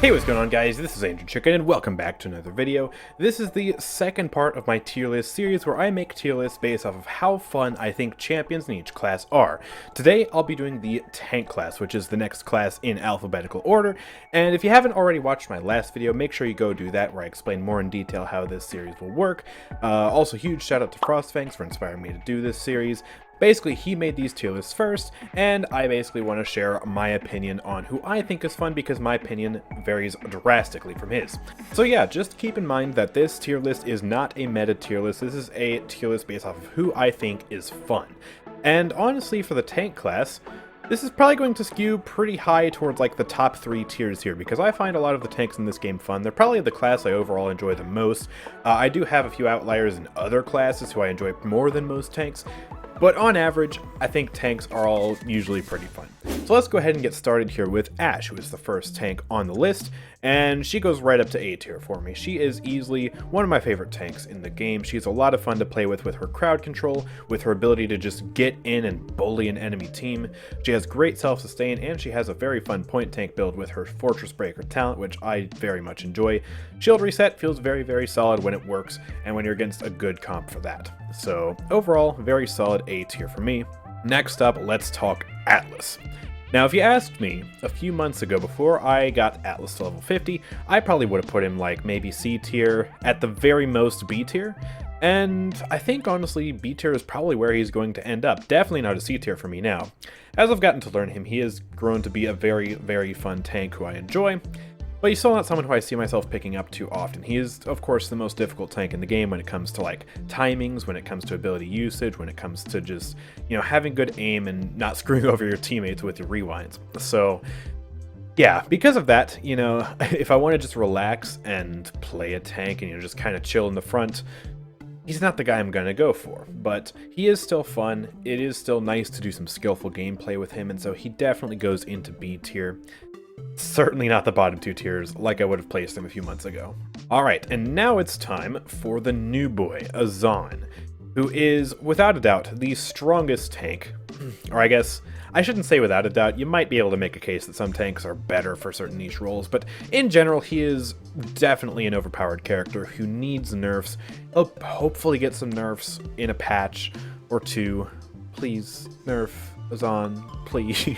Hey, what's going on, guys? This is AndrewChicken, and welcome back to another video. This is the second part of my tier list series where I make tier lists based off of how fun I think champions in each class are. Today, I'll be doing the tank class, which is the next class in alphabetical order, and if you haven't already watched my last video, make sure you go do that where I explain more in detail how this series will work. Also, huge shout out to Frostfangs for inspiring me to do this series. Basically, he made these tier lists first, and I basically want to share my opinion on who I think is fun because my opinion varies drastically from his. So yeah, just keep in mind that this tier list is not a meta tier list. This is a tier list based off of who I think is fun. And honestly, for the tank class, this is probably going to skew pretty high towards like the top 3 tiers here because I find a lot of the tanks in this game fun. They're probably the class I overall enjoy the most. I do have a few outliers in other classes who I enjoy more than most tanks. But on average, I think tanks are all usually pretty fun. So let's go ahead and get started here with Ashe, who is the first tank on the list, and she goes right up to A tier for me. She is easily one of my favorite tanks in the game. She's a lot of fun to play with her crowd control, with her ability to just get in and bully an enemy team. She has great self-sustain, and she has a very fun point tank build with her Fortress Breaker talent, which I very much enjoy. Shield Reset feels very, very solid when it works, and when you're against a good comp for that. So overall, very solid A tier for me. Next up, let's talk Atlas. Now, if you asked me a few months ago before I got Atlas to level 50, I probably would have put him like maybe C tier, at the very most B tier. And I think honestly B tier is probably where he's going to end up. Definitely not a C tier for me now. As I've gotten to learn him, he has grown to be a very, very fun tank who I enjoy. But he's still not someone who I see myself picking up too often. He is, of course, the most difficult tank in the game when it comes to like timings, when it comes to ability usage, when it comes to just, you know, having good aim and not screwing over your teammates with your rewinds. So yeah, because of that, you know, if I want to just relax and play a tank and, you know, just kind of chill in the front, he's not the guy I'm going to go for, but he is still fun. It is still nice to do some skillful gameplay with him, and so he definitely goes into B tier. Certainly not the bottom 2 tiers like I would have placed him a few months ago. Alright, and now it's time for the new boy, Azaan, who is, without a doubt, the strongest tank. Or I guess, I shouldn't say without a doubt, you might be able to make a case that some tanks are better for certain niche roles, but in general, he is definitely an overpowered character who needs nerfs. He'll hopefully get some nerfs in a patch or two. Please, nerf Azaan, please.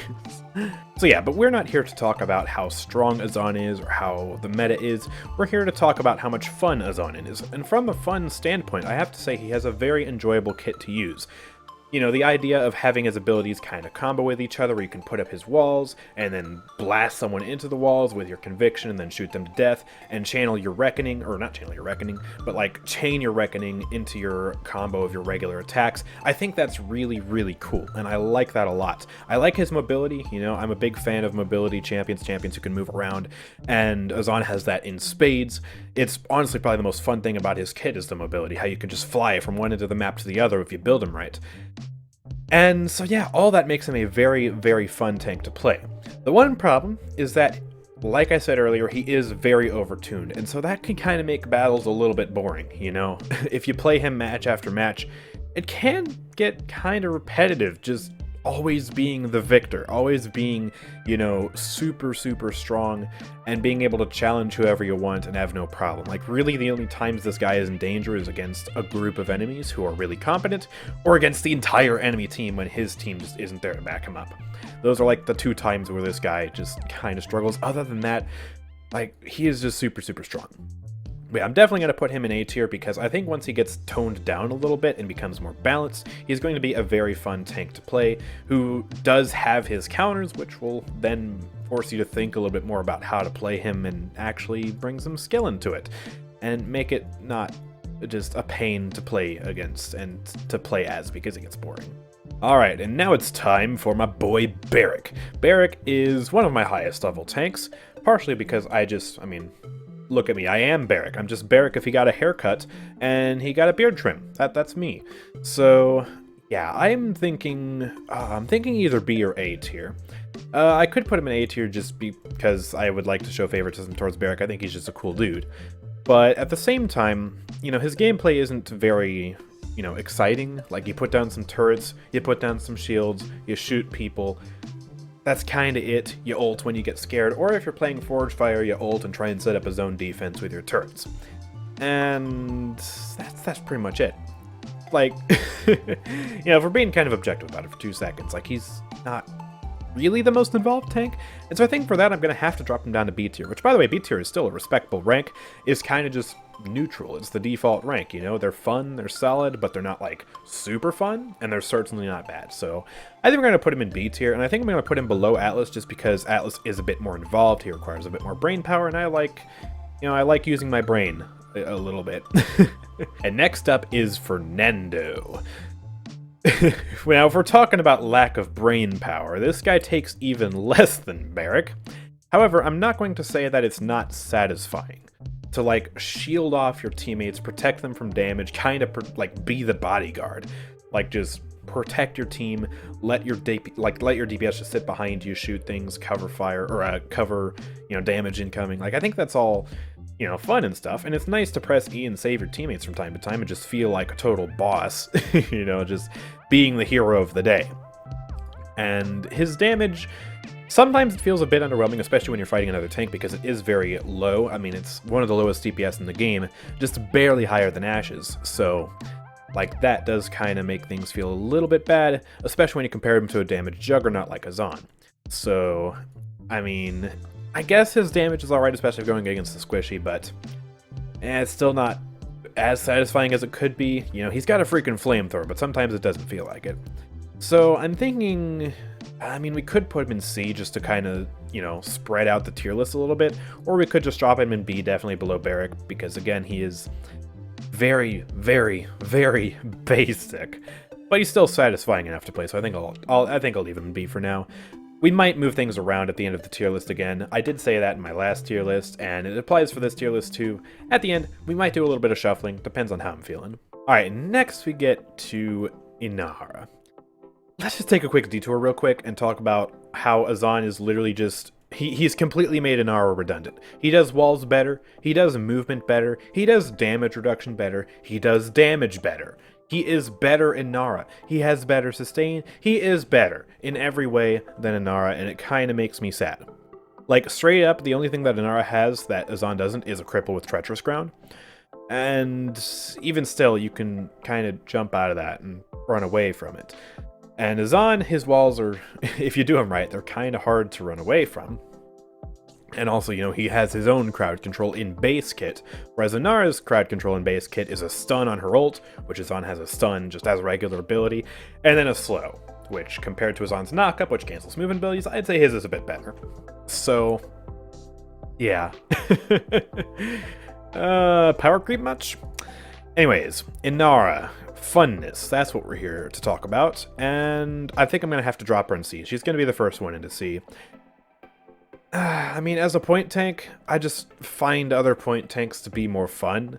So yeah, but we're not here to talk about how strong Azaan is or how the meta is. We're here to talk about how much fun Azaan is. And from a fun standpoint, I have to say he has a very enjoyable kit to use. You know, the idea of having his abilities kind of combo with each other where you can put up his walls and then blast someone into the walls with your conviction and then shoot them to death and channel your reckoning, or not channel your reckoning, but like chain your reckoning into your combo of your regular attacks. I think that's really, really cool, and I like that a lot. I like his mobility. You know, I'm a big fan of mobility champions who can move around, and Azaan has that in spades. It's honestly probably the most fun thing about his kit is the mobility, how you can just fly from one end of the map to the other if you build him right. And so yeah, all that makes him a very, very fun tank to play. The one problem is that, like I said earlier, he is very overtuned, and so that can kind of make battles a little bit boring, you know? If you play him match after match, it can get kind of repetitive, just always being the victor, always being, you know, super, super strong, and being able to challenge whoever you want and have no problem. Like, really, the only times this guy is in danger is against a group of enemies who are really competent, or against the entire enemy team when his team just isn't there to back him up. Those are like the 2 times where this guy just kind of struggles. Other than that, like, he is just super, super strong. But yeah, I'm definitely going to put him in A tier because I think once he gets toned down a little bit and becomes more balanced, he's going to be a very fun tank to play who does have his counters, which will then force you to think a little bit more about how to play him and actually bring some skill into it and make it not just a pain to play against and to play as because it gets boring. Alright, and now it's time for my boy Barik. Barik is one of my highest level tanks, partially because look at me, I am Barik. I'm just Barik if he got a haircut and he got a beard trim. That's me. So yeah, I'm thinking either B or A tier. I could put him in A tier just because I would like to show favoritism towards Barik. I think he's just a cool dude. But at the same time, you know, his gameplay isn't very, you know, exciting. Like, you put down some turrets, you put down some shields, you shoot people. that's kind of it. You ult when you get scared, or if you're playing Forge Fire, you ult and try and set up a zone defense with your turrets. And that's pretty much it. Like, you know, if we're being kind of objective about it for 2 seconds, like, he's not really the most involved tank. And so I think for that, I'm going to have to drop him down to B tier, which, by the way, B tier is still a respectable rank. Is kind of just neutral. It's the default rank, you know? They're fun, they're solid, but they're not, like, super fun, and they're certainly not bad. So I think we're going to put him in B tier, and I think I'm going to put him below Atlas just because Atlas is a bit more involved. He requires a bit more brain power, and I like, you know, I like using my brain a little bit. And next up is Fernando. Now, if we're talking about lack of brain power, this guy takes even less than Barik. However, I'm not going to say that it's not satisfying to, like, shield off your teammates, protect them from damage, kind of, like, be the bodyguard. Like, just protect your team, let your DPS just sit behind you, shoot things, cover fire, or cover, you know, damage incoming. Like, I think that's all, you know, fun and stuff, and it's nice to press E and save your teammates from time to time and just feel like a total boss, you know, just being the hero of the day. And his damage, sometimes it feels a bit underwhelming, especially when you're fighting another tank, because it is very low. I mean, it's one of the lowest DPS in the game, just barely higher than Ash's, so, like, that does kind of make things feel a little bit bad, especially when you compare him to a damage juggernaut like Azaan. So, I mean, I guess his damage is alright, especially going against the squishy, but it's still not as satisfying as it could be. You know, he's got a freaking flamethrower, but sometimes it doesn't feel like it. So I'm thinking, I mean, we could put him in C just to kind of, you know, spread out the tier list a little bit, or we could just drop him in B, definitely below Barik, because again, he is very, very, very basic, but he's still satisfying enough to play. So I think I'll leave him in B for now. We might move things around at the end of the tier list again. I did say that in my last tier list, and it applies for this tier list too. At the end, we might do a little bit of shuffling, depends on how I'm feeling. Alright, next we get to Inara. Let's just take a quick detour real quick and talk about how Azaan is literally just, he's completely made Inara redundant. He does walls better, he does movement better, he does damage reduction better, he does damage better. He is better Inara. He has better sustain. He is better in every way than Inara, and it kind of makes me sad. Like, straight up, the only thing that Inara has that Azaan doesn't is a cripple with Treacherous Ground. And even still, you can kind of jump out of that and run away from it. And Azaan, his walls are, if you do them right, they're kind of hard to run away from. And also, you know, he has his own crowd control in base kit, whereas Inara's crowd control in base kit is a stun on her ult, which Azaan has a stun just as a regular ability, and then a slow, which compared to Azaan's knockup, which cancels movement abilities, I'd say his is a bit better. So, yeah. Power creep much? Anyways, Inara. Funness, that's what we're here to talk about, and I think I'm going to have to drop her in C. She's going to be the first one into C. I mean, as a point tank, I just find other point tanks to be more fun,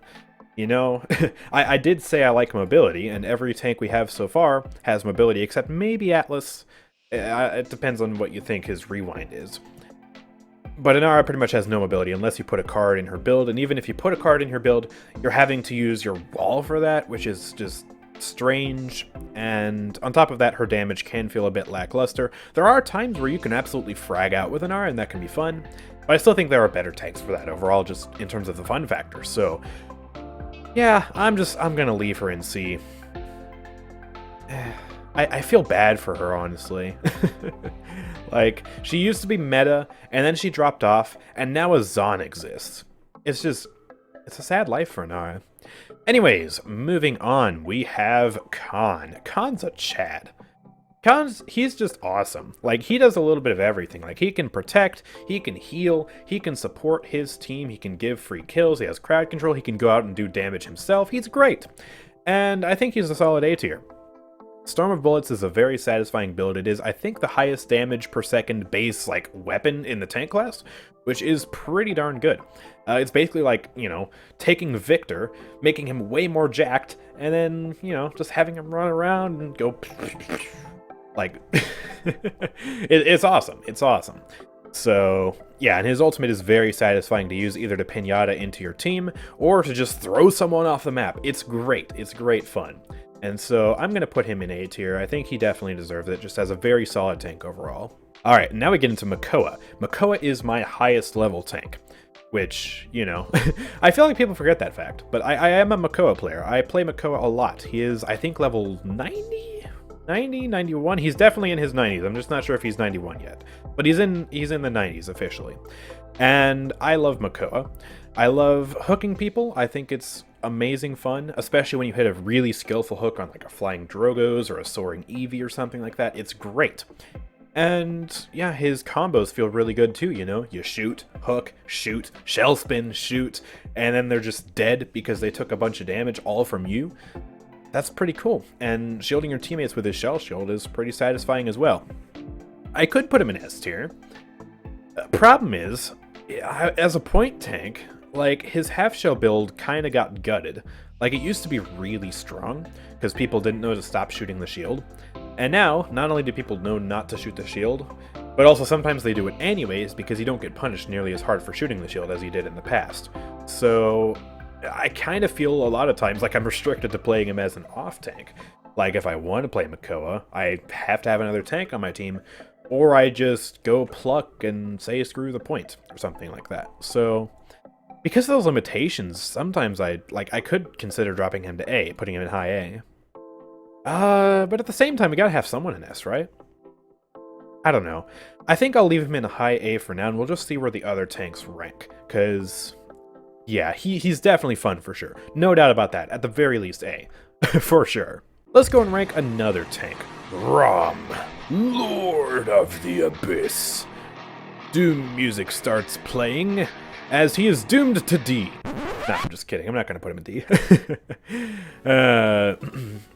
you know? I did say I like mobility, and every tank we have so far has mobility, except maybe Atlas. It depends on what you think his rewind is. But Inara pretty much has no mobility unless you put a card in her build, and even if you put a card in her build, you're having to use your wall for that, which is just strange, and on top of that, her damage can feel a bit lackluster. There are times where you can absolutely frag out with Inara, and that can be fun, but I still think there are better tanks for that overall, just in terms of the fun factor. So, yeah, I'm gonna leave her in C. I feel bad for her, honestly. Like, she used to be meta, and then she dropped off, and now Azaan exists. It's a sad life for Inara. Anyways, moving on, we have Khan. Khan's a Chad. He's just awesome. Like, he does a little bit of everything. Like, he can protect, he can heal, he can support his team, he can give free kills, he has crowd control, he can go out and do damage himself. He's great. And I think he's a solid A tier. Storm of Bullets is a very satisfying build. It is, I think, the highest damage per second base, like, weapon in the tank class, which is pretty darn good. It's basically like, you know, taking Victor, making him way more jacked, and then, you know, just having him run around and go, like, it's awesome. It's awesome. So, yeah, and his ultimate is very satisfying to use, either to pinata into your team, or to just throw someone off the map. It's great. It's great fun. And so I'm going to put him in A tier. I think he definitely deserves it, just as a very solid tank overall. Alright, now we get into Makoa. Makoa is my highest level tank, which, you know, I feel like people forget that fact, but I am a Makoa player. I play Makoa a lot. He is, I think, level 90? 90, 91? He's definitely in his 90s. I'm just not sure if he's 91 yet. But he's in the 90s officially. And I love Makoa. I love hooking people. I think it's amazing fun, especially when you hit a really skillful hook on like a flying Drogos or a soaring Eevee or something like that. It's great. And yeah, his combos feel really good too, you know? You shoot, hook, shoot, shell spin, shoot, and then they're just dead because they took a bunch of damage all from you. That's pretty cool. And shielding your teammates with his shell shield is pretty satisfying as well. I could put him in S tier. Problem is, as a point tank, like, his half-shell build kind of got gutted. Like, it used to be really strong, because people didn't know to stop shooting the shield. And now, not only do people know not to shoot the shield, but also sometimes they do it anyways, because you don't get punished nearly as hard for shooting the shield as you did in the past. So, I kind of feel a lot of times like I'm restricted to playing him as an off-tank. Like, if I want to play Makoa, I have to have another tank on my team, or I just go pluck and say screw the point, or something like that. So, because of those limitations, sometimes I could consider dropping him to A, putting him in high A. But at the same time, we gotta have someone in S, right? I don't know. I think I'll leave him in a high A for now, and we'll just see where the other tanks rank. Because, yeah, he's definitely fun for sure. No doubt about that. At the very least, A. For sure. Let's go and rank another tank. Raum, Lord of the Abyss. Doom music starts playing as he is doomed to D. Nah, I'm just kidding. I'm not going to put him in D.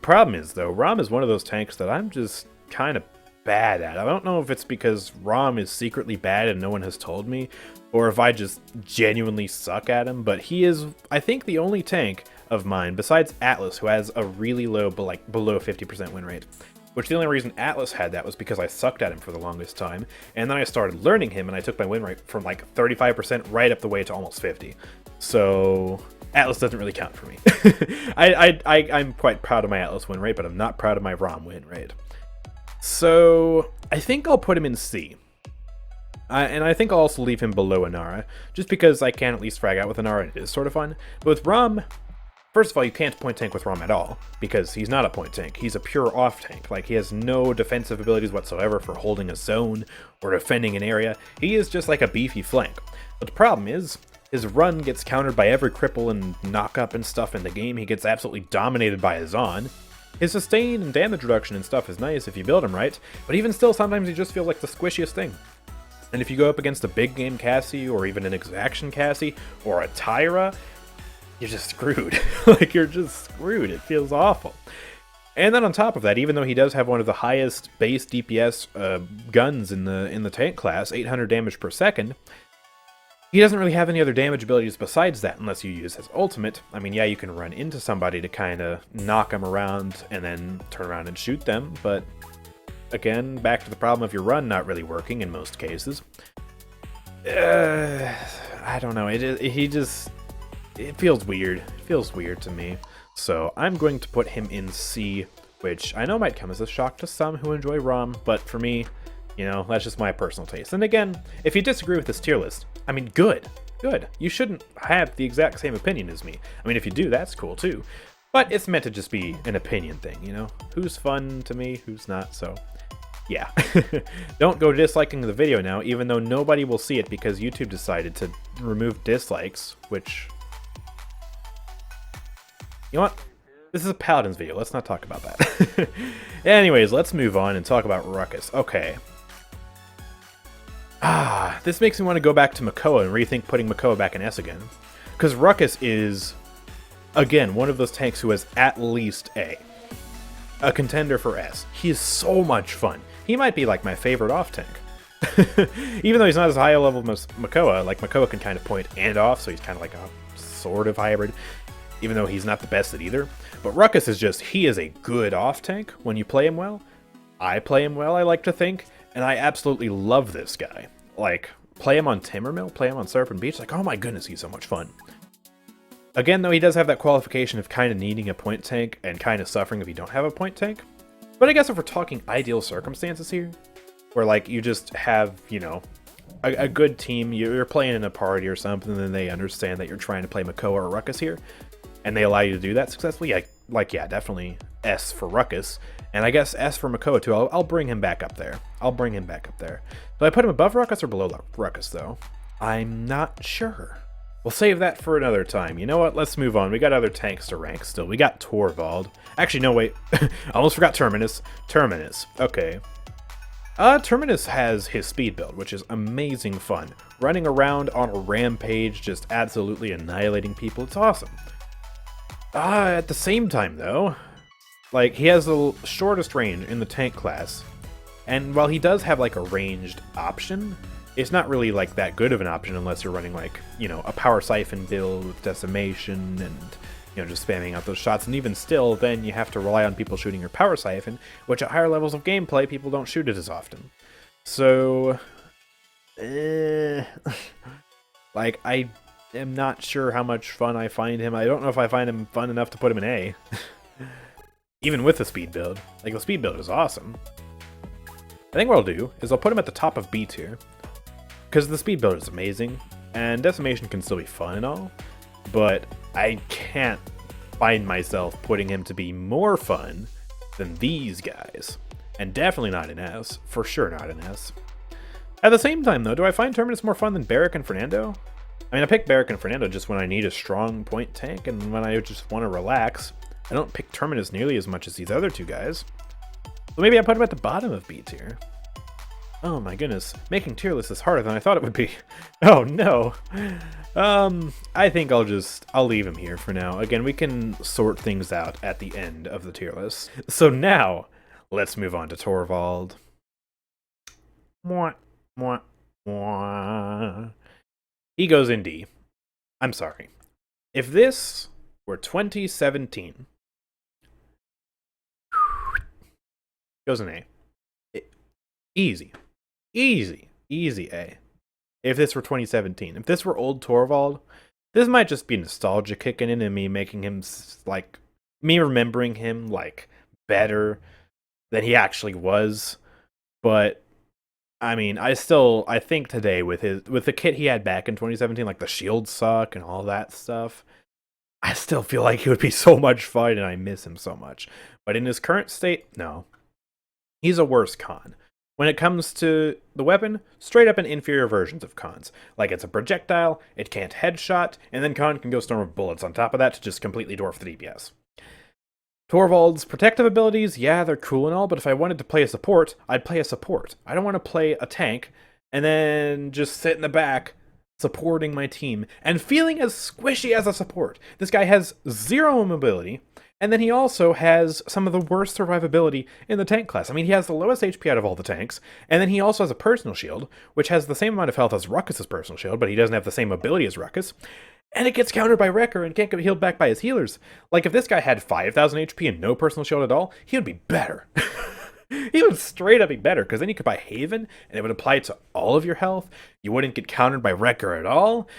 Problem is, though, Raum is one of those tanks that I'm just kind of bad at. I don't know if it's because Raum is secretly bad and no one has told me, or if I just genuinely suck at him, but he is, I think, the only tank of mine, besides Atlas, who has a really low, like below 50% win rate. Which the only reason Atlas had that was because I sucked at him for the longest time, and then I started learning him, and I took my win rate from like 35% right up the way to almost 50. So Atlas doesn't really count for me. I'm quite proud of my Atlas win rate, but I'm not proud of my Raum win rate. So I think I'll put him in C. And I think I'll also leave him below Inara, just because I can at least frag out with Inara, and it is sort of fun. But with Raum, first of all, you can't point tank with Raum at all, because he's not a point tank. He's a pure off tank. Like, he has no defensive abilities whatsoever for holding a zone or defending an area. He is just like a beefy flank. But the problem is, his run gets countered by every cripple and knock up and stuff in the game. He gets absolutely dominated by Azaan. His sustain and damage reduction and stuff is nice if you build him right, but even still, sometimes he just feels like the squishiest thing. And if you go up against a big game Cassie, or even an exaction Cassie, or a Tyra, you're just screwed. Like, you're just screwed. It feels awful. And then on top of that, even though he does have one of the highest base DPS guns in the tank class, 800 damage per second, he doesn't really have any other damage abilities besides that unless you use his ultimate. I mean, yeah, you can run into somebody to kind of knock them around and then turn around and shoot them, but again, back to the problem of your run not really working in most cases. I don't know. It feels weird. It feels weird to me. So I'm going to put him in C, which I know might come as a shock to some who enjoy Raum, but for me, you know, that's just my personal taste. And again, if you disagree with this tier list, I mean, good. You shouldn't have the exact same opinion as me. I mean, if you do, that's cool too. But it's meant to just be an opinion thing, you know? Who's fun to me, who's not, so yeah. Don't go disliking the video now, even though nobody will see it because YouTube decided to remove dislikes, which... You know what? This is a Paladins video. Let's not talk about that. Anyways, let's move on and talk about Ruckus. Okay. This makes me want to go back to Makoa and rethink putting Makoa back in S again. Because Ruckus is, again, one of those tanks who has at least A. A contender for S. He is so much fun. He might be like my favorite off tank. Even though he's not as high a level as Makoa, like Makoa can kind of point and off, so he's kind of like a sort of hybrid. Even though he's not the best at either. But Ruckus is just, he is a good off tank when you play him well. I play him well, I like to think, and I absolutely love this guy. Like, play him on Timbermill, play him on Serpent Beach, like, oh my goodness, he's so much fun. Again, though, he does have that qualification of kind of needing a point tank and kind of suffering if you don't have a point tank. But I guess if we're talking ideal circumstances here, where like you just have, you know, a good team. You're playing in a party or something, and then they understand that you're trying to play Makoa or Ruckus here, and they allow you to do that successfully. Yeah, definitely S for Ruckus, and I guess S for Makoa too. I'll bring him back up there. Do I put him above Ruckus or below Ruckus though? I'm not sure. We'll save that for another time. You know what? Let's move on. We got other tanks to rank still. We got Torvald. Actually, no, wait. I almost forgot Terminus. Okay. Terminus has his speed build, which is amazing fun. Running around on a rampage, just absolutely annihilating people. It's awesome. At the same time, though, like, he has the shortest range in the tank class. And while he does have, like, a ranged option, it's not really, like, that good of an option unless you're running, like, you know, a power siphon build with decimation and, you know, just spamming out those shots. And even still, then you have to rely on people shooting your power siphon, which at higher levels of gameplay, people don't shoot it as often. So, like, I am not sure how much fun I find him. I don't know if I find him fun enough to put him in A. Even with the speed build. Like, the speed build is awesome. I think what I'll do is I'll put him at the top of B tier, because the speed build is amazing, and decimation can still be fun and all, but I can't find myself putting him to be more fun than these guys. And definitely not in S. For sure not in S. At the same time, though, do I find Terminus more fun than Barik and Fernando? I mean, I pick Barik and Fernando just when I need a strong point tank, and when I just want to relax. I don't pick Terminus nearly as much as these other two guys. So maybe I put him at the bottom of B tier. Oh my goodness, making tier lists is harder than I thought it would be. Oh no. I think I'll leave him here for now. Again, we can sort things out at the end of the tier list. So now, let's move on to Torvald. Mwah, mwah, mwah. He goes in D. I'm sorry. If this were 2017, goes in A. Easy A. If this were 2017, if this were old Torvald, this might just be nostalgia kicking in and me making him, like, me remembering him, like, better than he actually was. But I mean, I think today with the kit he had back in 2017, like the shield suck and all that stuff, I still feel like he would be so much fun, and I miss him so much. But in his current state, no. He's a worse con. When it comes to the weapon, straight up an inferior versions of cons. Like, it's a projectile, it can't headshot, and then con can go storm of bullets on top of that to just completely dwarf the DPS. Torvald's protective abilities, yeah, they're cool and all, but if I wanted to play a support, I'd play a support. I don't want to play a tank and then just sit in the back supporting my team and feeling as squishy as a support. This guy has 0 mobility, and then he also has some of the worst survivability in the tank class. I mean, he has the lowest HP out of all the tanks, and then he also has a personal shield, which has the same amount of health as Ruckus' personal shield, but he doesn't have the same ability as Ruckus. And it gets countered by Wrecker and can't get healed back by his healers. Like, if this guy had 5,000 HP and no personal shield at all, he would be better. He would straight up be better, because then you could buy Haven, and it would apply to all of your health. You wouldn't get countered by Wrecker at all.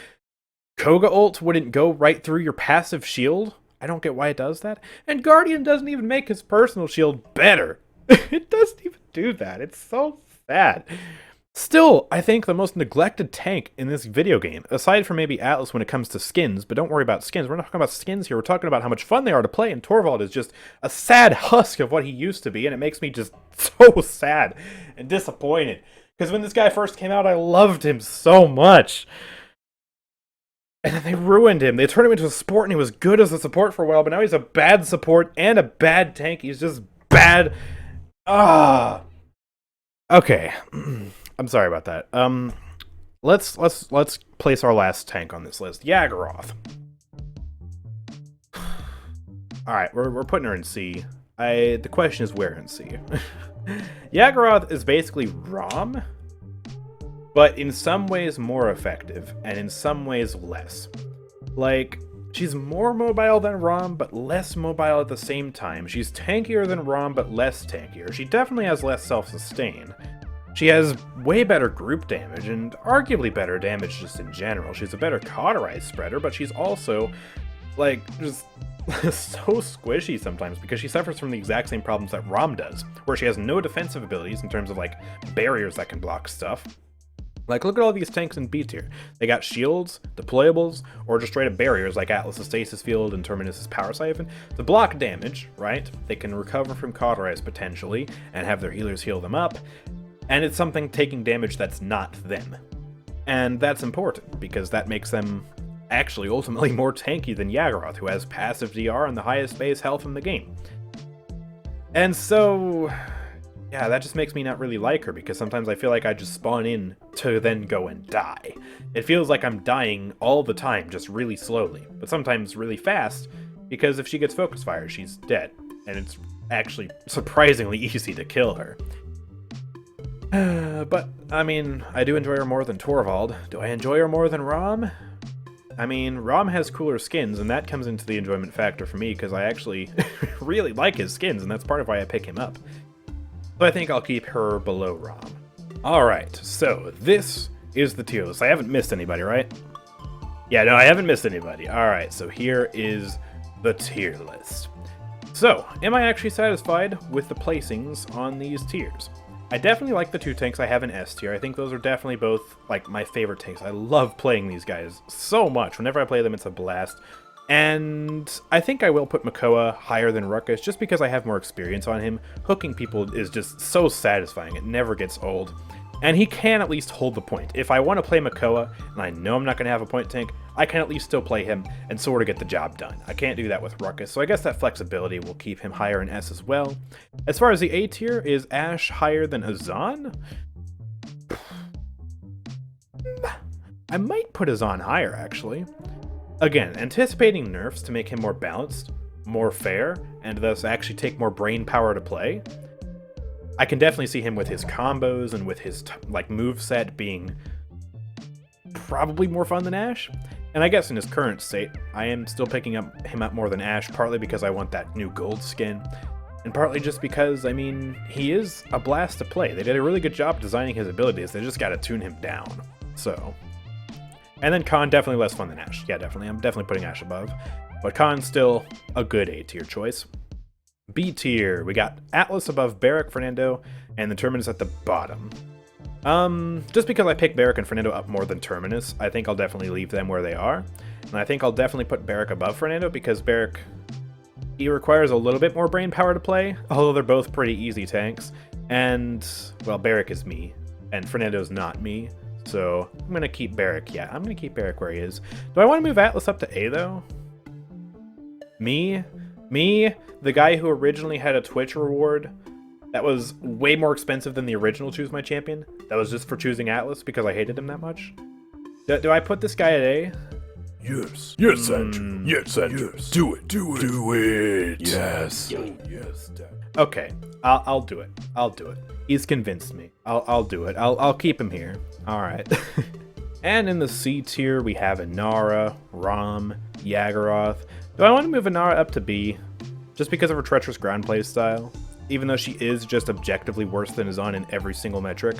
Koga ult wouldn't go right through your passive shield. I don't get why it does that. And Guardian doesn't even make his personal shield better. It doesn't even do that. It's so sad. Still, I think the most neglected tank in this video game, aside from maybe Atlas when it comes to skins, but don't worry about skins. We're not talking about skins here. We're talking about how much fun they are to play, and Torvald is just a sad husk of what he used to be, and it makes me just so sad and disappointed. Because when this guy first came out, I loved him so much. And then they ruined him. They turned him into a support, and he was good as a support for a while, but now he's a bad support and a bad tank. He's just bad. Okay. I'm sorry about that. Let's place our last tank on this list. Yagorath. Alright, we're putting her in C. The question is where in C. Yagorath is basically Raum, but in some ways more effective, and in some ways less. Like, she's more mobile than Raum, but less mobile at the same time. She's tankier than Raum, but less tankier. She definitely has less self-sustain. She has way better group damage, and arguably better damage just in general. She's a better cauterized spreader, but she's also, like, just so squishy sometimes because she suffers from the exact same problems that Raum does, where she has no defensive abilities in terms of like barriers that can block stuff. Like, look at all these tanks in B tier. They got shields, deployables, or just straight up barriers like Atlas' Stasis Field and Terminus' Power Siphon to block damage, right? They can recover from Cauterize potentially and have their healers heal them up, and it's something taking damage that's not them. And that's important because that makes them actually ultimately more tanky than Yagorath, who has passive DR and the highest base health in the game. And so, yeah, that just makes me not really like her, because sometimes I feel like I just spawn in to then go and die. It feels like I'm dying all the time, just really slowly, but sometimes really fast, because if she gets focus fire, she's dead, and it's actually surprisingly easy to kill her. But, I mean, I do enjoy her more than Torvald. Do I enjoy her more than Raum? I mean, Raum has cooler skins, and that comes into the enjoyment factor for me, because I actually really like his skins, and that's part of why I pick him up. So I think I'll keep her below Raum. Alright, so this is the tier list. I haven't missed anybody, right? Yeah, no, I haven't missed anybody. Alright, so here is the tier list. So, am I actually satisfied with the placings on these tiers? I definitely like the two tanks I have in S tier. I think those are definitely both, like, my favorite tanks. I love playing these guys so much. Whenever I play them, it's a blast. And I think I will put Makoa higher than Ruckus, just because I have more experience on him. Hooking people is just so satisfying. It never gets old. And he can at least hold the point. If I want to play Makoa, and I know I'm not going to have a point tank, I can at least still play him and sort of get the job done. I can't do that with Ruckus, so I guess that flexibility will keep him higher in S as well. As far as the A tier, is Ashe higher than Azaan? I might put Azaan higher, actually. Again, anticipating nerfs to make him more balanced, more fair, and thus actually take more brain power to play. I can definitely see him with his combos and with his moveset being probably more fun than Ashe. And I guess in his current state, I am still picking him up more than Ashe, partly because I want that new gold skin, and partly just because, I mean, he is a blast to play. They did a really good job designing his abilities, they just gotta tune him down. So. And then Khan, definitely less fun than Ashe. Yeah, definitely. I'm definitely putting Ashe above. But Khan's still a good A tier choice. B tier, we got Atlas above Barik, Fernando, and the Terminus at the bottom. Just because I picked Barik and Fernando up more than Terminus, I think I'll definitely leave them where they are. And I think I'll definitely put Barik above Fernando, because Barik, he requires a little bit more brain power to play, although they're both pretty easy tanks. And, well, Barik is me, and Fernando's not me. So, I'm going to keep Barik. Yeah, I'm going to keep Barik where he is. Do I want to move Atlas up to A, though? Me, the guy who originally had a Twitch reward that was way more expensive than the original Choose My Champion, that was just for choosing Atlas because I hated him that much? Do I put this guy at A? Yes. Yes, Andrew. Yes, Andrew. Yes. Do it. Do it. Do it. Yes. Yes, Dad. Okay, I'll do it. I'll do it. He's convinced me. I'll do it. I'll keep him here. Alright. And in the C tier, we have Inara, Raum, Yagorath. Do I want to move Inara up to B? Just because of her treacherous ground play style? Even though she is just objectively worse than Azaan in every single metric?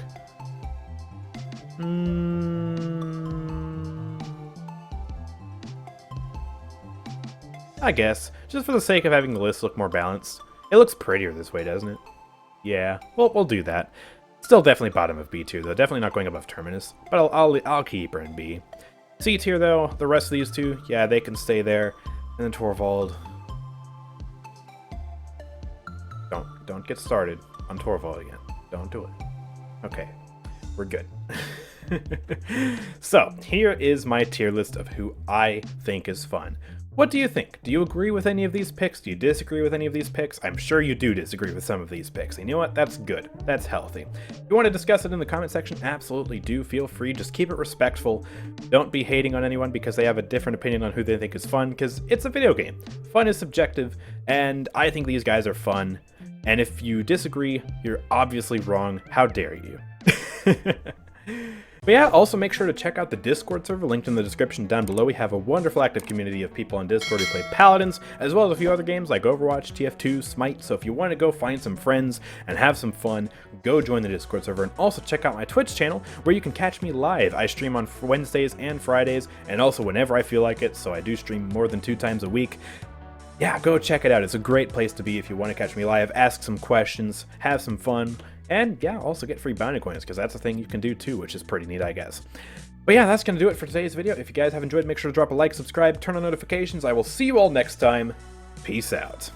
I guess. Just for the sake of having the list look more balanced. It looks prettier this way, doesn't it? Yeah, we'll do that. Still definitely bottom of B tier, though. Definitely not going above Terminus. But I'll keep her in B. C tier, though, the rest of these two, yeah, they can stay there. And then Torvald. Don't get started on Torvald again. Don't do it. Okay, we're good. So, here is my tier list of who I think is fun. What do you think? Do you agree with any of these picks? Do you disagree with any of these picks? I'm sure you do disagree with some of these picks. And you know what? That's good. That's healthy. If you want to discuss it in the comment section, absolutely do. Feel free. Just keep it respectful. Don't be hating on anyone because they have a different opinion on who they think is fun, because it's a video game. Fun is subjective, and I think these guys are fun. And if you disagree, you're obviously wrong. How dare you? But yeah, also make sure to check out the Discord server linked in the description down below. We have a wonderful active community of people on Discord who play Paladins, as well as a few other games like Overwatch, TF2, Smite. So if you want to go find some friends and have some fun, go join the Discord server. And also check out my Twitch channel where you can catch me live. I stream on Wednesdays and Fridays, and also whenever I feel like it, so I do stream more than 2 times a week. yeah, go check it out. It's a great place to be if you want to catch me live, ask some questions, have some fun, and yeah, also get free bounty coins, because that's a thing you can do too, which is pretty neat, I guess. But yeah, that's going to do it for today's video. If you guys have enjoyed, make sure to drop a like, subscribe, turn on notifications. I will see you all next time. Peace out.